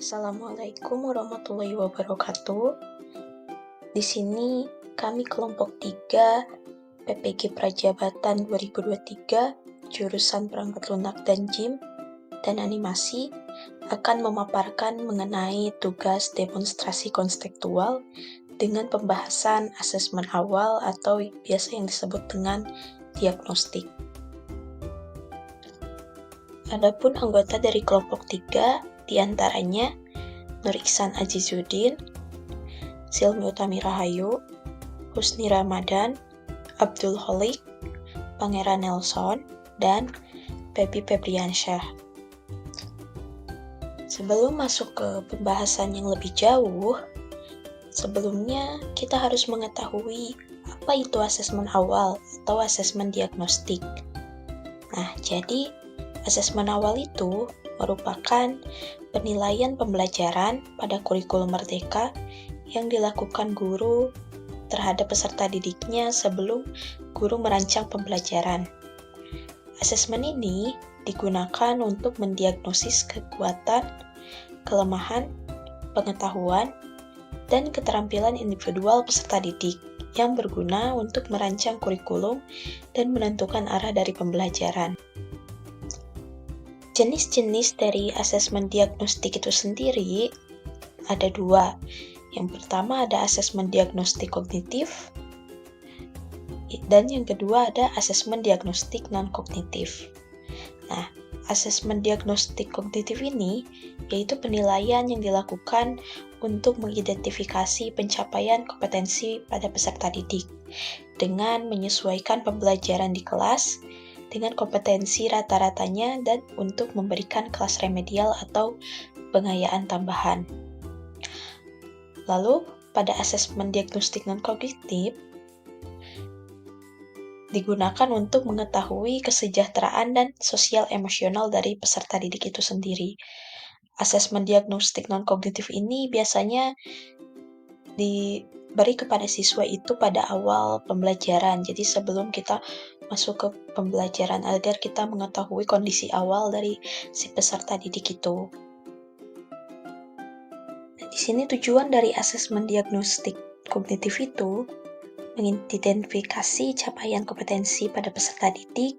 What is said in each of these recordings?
Assalamualaikum warahmatullahi wabarakatuh. Di sini kami kelompok 3 PPG Prajabatan 2023, jurusan Perangkat Lunak dan JIM dan Animasi akan memaparkan mengenai tugas demonstrasi konstekstual dengan pembahasan asesmen awal atau biasa yang disebut dengan diagnostik. Adapun anggota dari kelompok 3 diantaranya Nur Ihsan Azizuddin, Silmi Utami Rahayu, Husni Ramadan, Abdul Holik, Pangeran Nelson, dan Pepi Febriansyah. Sebelum masuk ke pembahasan yang lebih jauh, sebelumnya kita harus mengetahui apa itu asesmen awal atau asesmen diagnostik. Nah, jadi asesmen awal itu merupakan penilaian pembelajaran pada kurikulum merdeka yang dilakukan guru terhadap peserta didiknya sebelum guru merancang pembelajaran. Asesmen ini digunakan untuk mendiagnosis kekuatan, kelemahan, pengetahuan, dan keterampilan individual peserta didik yang berguna untuk merancang kurikulum dan menentukan arah dari pembelajaran. Jenis-jenis dari asesmen diagnostik itu sendiri ada 2. Yang pertama ada asesmen diagnostik kognitif, dan yang kedua ada asesmen diagnostik non-kognitif. Nah, asesmen diagnostik kognitif ini yaitu penilaian yang dilakukan untuk mengidentifikasi pencapaian kompetensi pada peserta didik dengan menyesuaikan pembelajaran di kelas dengan kompetensi rata-ratanya dan untuk memberikan kelas remedial atau pengayaan tambahan. Lalu, pada asesmen diagnostik non-kognitif digunakan untuk mengetahui kesejahteraan dan sosial emosional dari peserta didik itu sendiri. Asesmen diagnostik non-kognitif ini biasanya diberi kepada siswa itu pada awal pembelajaran. Jadi sebelum kita masuk ke pembelajaran agar kita mengetahui kondisi awal dari si peserta didik itu. Di sini tujuan dari asesmen diagnostik kognitif itu mengidentifikasi capaian kompetensi pada peserta didik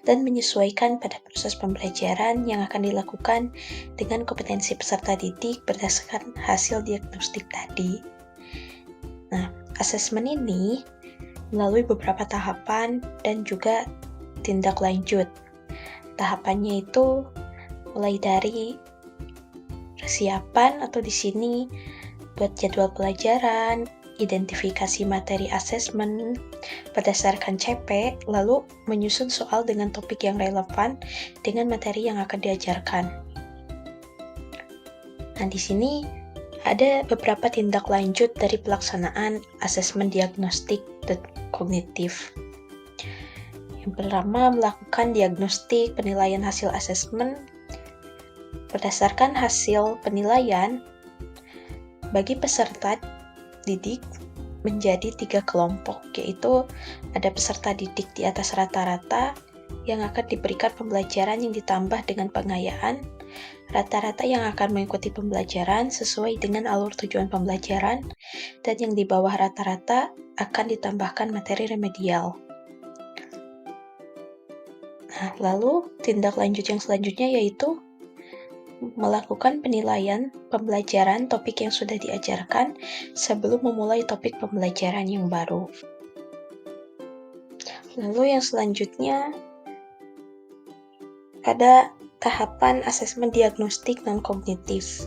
dan menyesuaikan pada proses pembelajaran yang akan dilakukan dengan kompetensi peserta didik berdasarkan hasil diagnostik tadi. Nah, asesmen ini melalui beberapa tahapan dan juga tindak lanjut. Tahapannya itu mulai dari persiapan atau di sini buat jadwal pelajaran, identifikasi materi asesmen berdasarkan CP, lalu menyusun soal dengan topik yang relevan dengan materi yang akan diajarkan. Nah, di sini ada beberapa tindak lanjut dari pelaksanaan asesmen diagnostik kognitif. Yang pertama, melakukan diagnostik penilaian hasil asesmen. Berdasarkan hasil penilaian, bagi peserta didik menjadi 3 kelompok, yaitu ada peserta didik di atas rata-rata yang akan diberikan pembelajaran yang ditambah dengan pengayaan, rata-rata yang akan mengikuti pembelajaran sesuai dengan alur tujuan pembelajaran, dan yang di bawah rata-rata akan ditambahkan materi remedial. Nah, lalu tindak lanjut yang selanjutnya yaitu melakukan penilaian pembelajaran topik yang sudah diajarkan sebelum memulai topik pembelajaran yang baru. Lalu yang selanjutnya ada tahapan asesmen diagnostik non-kognitif.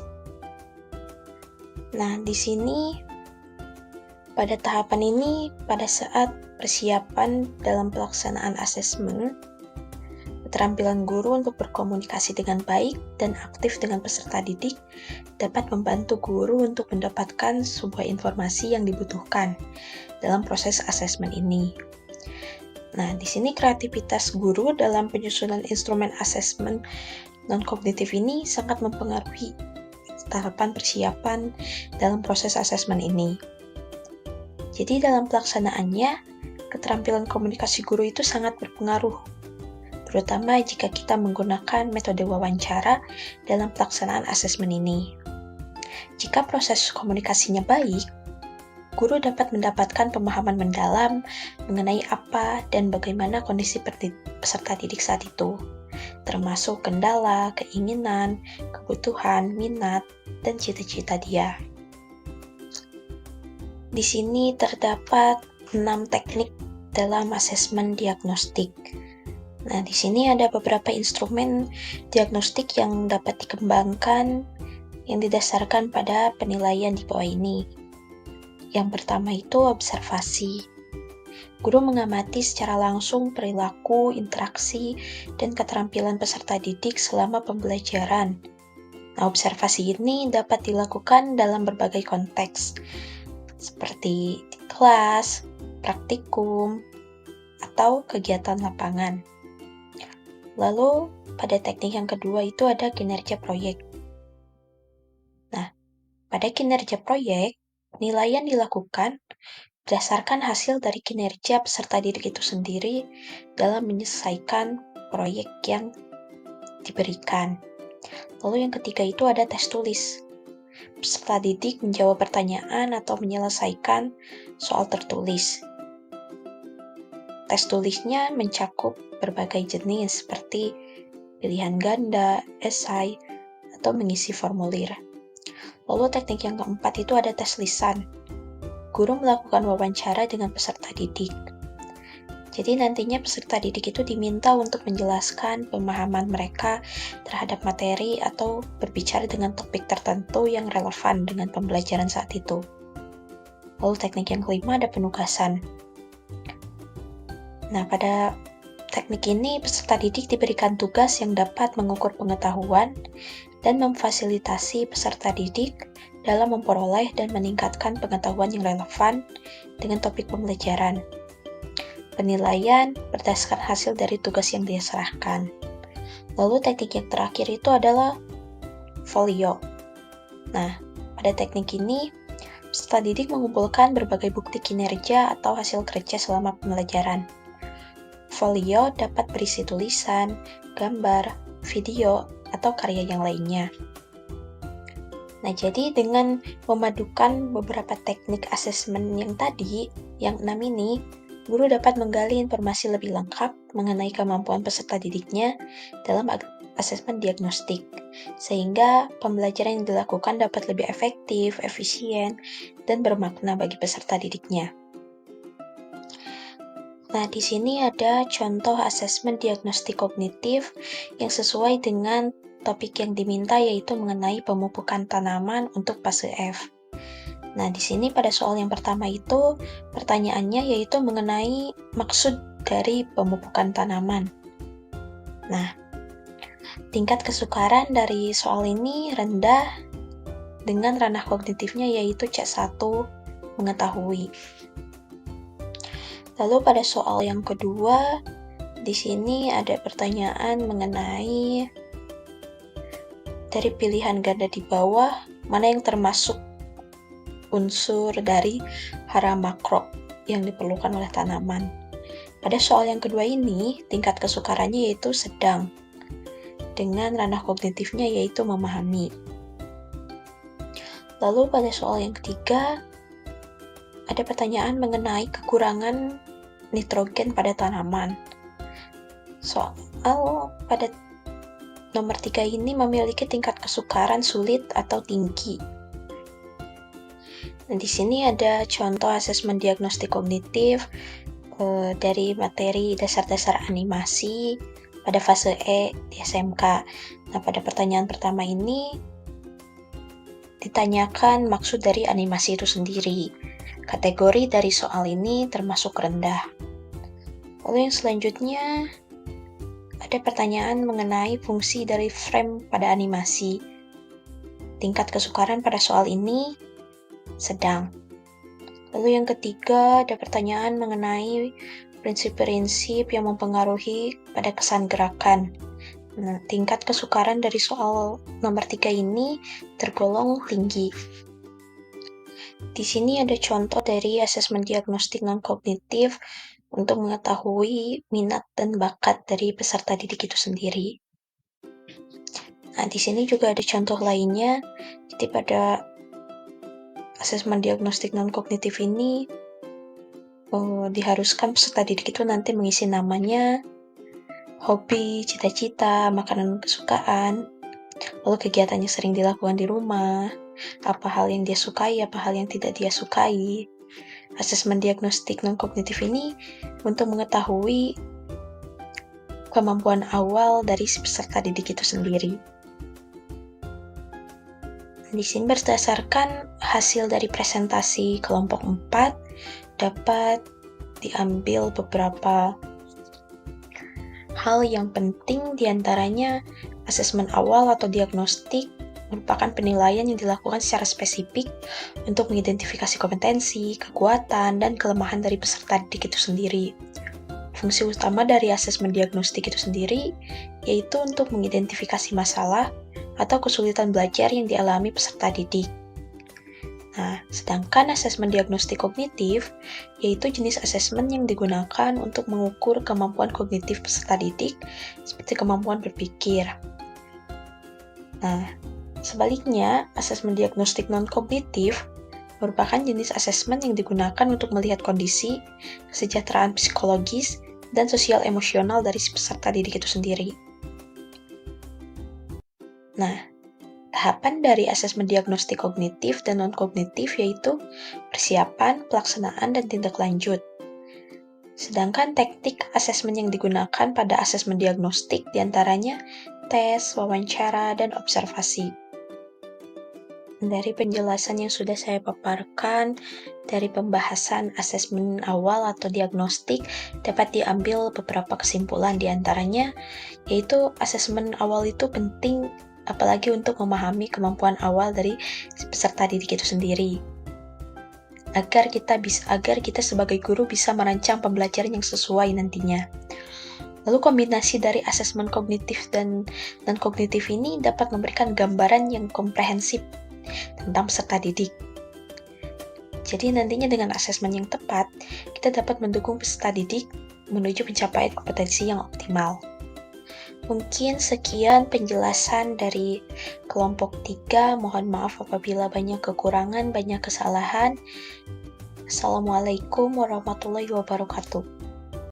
Nah, di sini pada tahapan ini pada saat persiapan dalam pelaksanaan asesmen, keterampilan guru untuk berkomunikasi dengan baik dan aktif dengan peserta didik dapat membantu guru untuk mendapatkan sebuah informasi yang dibutuhkan dalam proses asesmen ini. Nah, di sini kreativitas guru dalam penyusunan instrumen asesmen non-kognitif ini sangat mempengaruhi tahapan persiapan dalam proses asesmen ini. Jadi dalam pelaksanaannya, keterampilan komunikasi guru itu sangat berpengaruh, terutama jika kita menggunakan metode wawancara dalam pelaksanaan asesmen ini. Jika proses komunikasinya baik, guru dapat mendapatkan pemahaman mendalam mengenai apa dan bagaimana kondisi peserta didik saat itu, termasuk kendala, keinginan, kebutuhan, minat, dan cita-cita dia. Di sini terdapat 6 teknik dalam asesmen diagnostik. Nah, di sini ada beberapa instrumen diagnostik yang dapat dikembangkan yang didasarkan pada penilaian di bawah ini. Yang pertama itu observasi. Guru mengamati secara langsung perilaku, interaksi, dan keterampilan peserta didik selama pembelajaran. Nah, observasi ini dapat dilakukan dalam berbagai konteks, seperti di kelas, praktikum, atau kegiatan lapangan. Lalu, pada teknik yang kedua itu ada kinerja proyek. Nah, pada kinerja proyek, penilaian dilakukan berdasarkan hasil dari kinerja peserta didik itu sendiri dalam menyelesaikan proyek yang diberikan. Lalu yang ketiga itu ada tes tulis. Peserta didik menjawab pertanyaan atau menyelesaikan soal tertulis. Tes tulisnya mencakup berbagai jenis seperti pilihan ganda, esai, atau mengisi formulir. Lalu teknik yang keempat itu ada tes lisan. Guru melakukan wawancara dengan peserta didik. Jadi nantinya peserta didik itu diminta untuk menjelaskan pemahaman mereka terhadap materi atau berbicara dengan topik tertentu yang relevan dengan pembelajaran saat itu. Lalu teknik yang kelima ada penugasan. Nah, pada teknik ini peserta didik diberikan tugas yang dapat mengukur pengetahuan dan memfasilitasi peserta didik dalam memperoleh dan meningkatkan pengetahuan yang relevan dengan topik pembelajaran. Penilaian berdasarkan hasil dari tugas yang dia serahkan. Lalu teknik yang terakhir itu adalah folio. Nah, pada teknik ini, peserta didik mengumpulkan berbagai bukti kinerja atau hasil kerja selama pembelajaran. Folio dapat berisi tulisan, gambar, video, atau karya yang lainnya. Nah, jadi dengan memadukan beberapa teknik asesmen yang tadi, yang 6 ini, guru dapat menggali informasi lebih lengkap mengenai kemampuan peserta didiknya dalam asesmen diagnostik, sehingga pembelajaran yang dilakukan dapat lebih efektif, efisien, dan bermakna bagi peserta didiknya. Nah, di sini ada contoh asesmen diagnostik kognitif yang sesuai dengan topik yang diminta, yaitu mengenai pemupukan tanaman untuk fase F. Nah, di sini pada soal yang pertama itu, pertanyaannya yaitu mengenai maksud dari pemupukan tanaman. Nah, tingkat kesukaran dari soal ini rendah dengan ranah kognitifnya yaitu C1, mengetahui. Lalu pada soal yang kedua, di sini ada pertanyaan mengenai dari pilihan ganda di bawah, mana yang termasuk unsur dari hara makro yang diperlukan oleh tanaman. Pada soal yang kedua ini, tingkat kesukarannya yaitu sedang, dengan ranah kognitifnya yaitu memahami. Lalu pada soal yang ketiga, ada pertanyaan mengenai kekurangan nitrogen pada tanaman. Soal pada nomor 3 ini memiliki tingkat kesukaran sulit atau tinggi. Nah, di sini ada contoh asesmen diagnostik kognitif dari materi dasar-dasar animasi pada fase E di SMK. Nah, pada pertanyaan pertama ini ditanyakan maksud dari animasi itu sendiri. Kategori dari soal ini termasuk rendah. Lalu yang selanjutnya ada pertanyaan mengenai fungsi dari frame pada animasi. Tingkat kesukaran pada soal ini sedang. Lalu yang ketiga ada pertanyaan mengenai prinsip-prinsip yang mempengaruhi pada kesan gerakan. Nah, tingkat kesukaran dari soal nomor 3 ini tergolong tinggi. Di sini ada contoh dari asesmen diagnostik non-kognitif untuk mengetahui minat dan bakat dari peserta didik itu sendiri. Nah, di sini juga ada contoh lainnya. Jadi pada asesmen diagnostik non-kognitif ini diharuskan peserta didik itu nanti mengisi namanya, hobi, cita-cita, makanan kesukaan, lalu kegiatannya sering dilakukan di rumah, apa hal yang dia sukai, apa hal yang tidak dia sukai. Asesmen diagnostik non-kognitif ini untuk mengetahui kemampuan awal dari si peserta didik itu sendiri. Di sini berdasarkan hasil dari presentasi kelompok 4, dapat diambil beberapa hal yang penting, diantaranya asesmen awal atau diagnostik merupakan penilaian yang dilakukan secara spesifik untuk mengidentifikasi kompetensi, kekuatan, dan kelemahan dari peserta didik itu sendiri. Fungsi utama dari asesmen diagnostik itu sendiri yaitu untuk mengidentifikasi masalah atau kesulitan belajar yang dialami peserta didik. Nah, sedangkan asesmen diagnostik kognitif yaitu jenis asesmen yang digunakan untuk mengukur kemampuan kognitif peserta didik seperti kemampuan berpikir. Nah, sebaliknya, asesmen diagnostik non-kognitif merupakan jenis asesmen yang digunakan untuk melihat kondisi, kesejahteraan psikologis, dan sosial emosional dari si peserta didik itu sendiri. Nah, tahapan dari asesmen diagnostik kognitif dan non-kognitif yaitu persiapan, pelaksanaan, dan tindak lanjut. Sedangkan teknik asesmen yang digunakan pada asesmen diagnostik diantaranya tes, wawancara, dan observasi. Dari penjelasan yang sudah saya paparkan, dari pembahasan asesmen awal atau diagnostik dapat diambil beberapa kesimpulan, diantaranya yaitu asesmen awal itu penting apalagi untuk memahami kemampuan awal dari peserta didik itu sendiri. Agar kita sebagai guru bisa merancang pembelajaran yang sesuai nantinya. Lalu kombinasi dari asesmen kognitif dan non-kognitif ini dapat memberikan gambaran yang komprehensif tentang peserta didik. Jadi nantinya dengan asesmen yang tepat, kita dapat mendukung peserta didik menuju pencapaian kompetensi yang optimal. Mungkin sekian penjelasan dari kelompok 3. Mohon maaf apabila banyak kekurangan, banyak kesalahan. Assalamualaikum warahmatullahi wabarakatuh.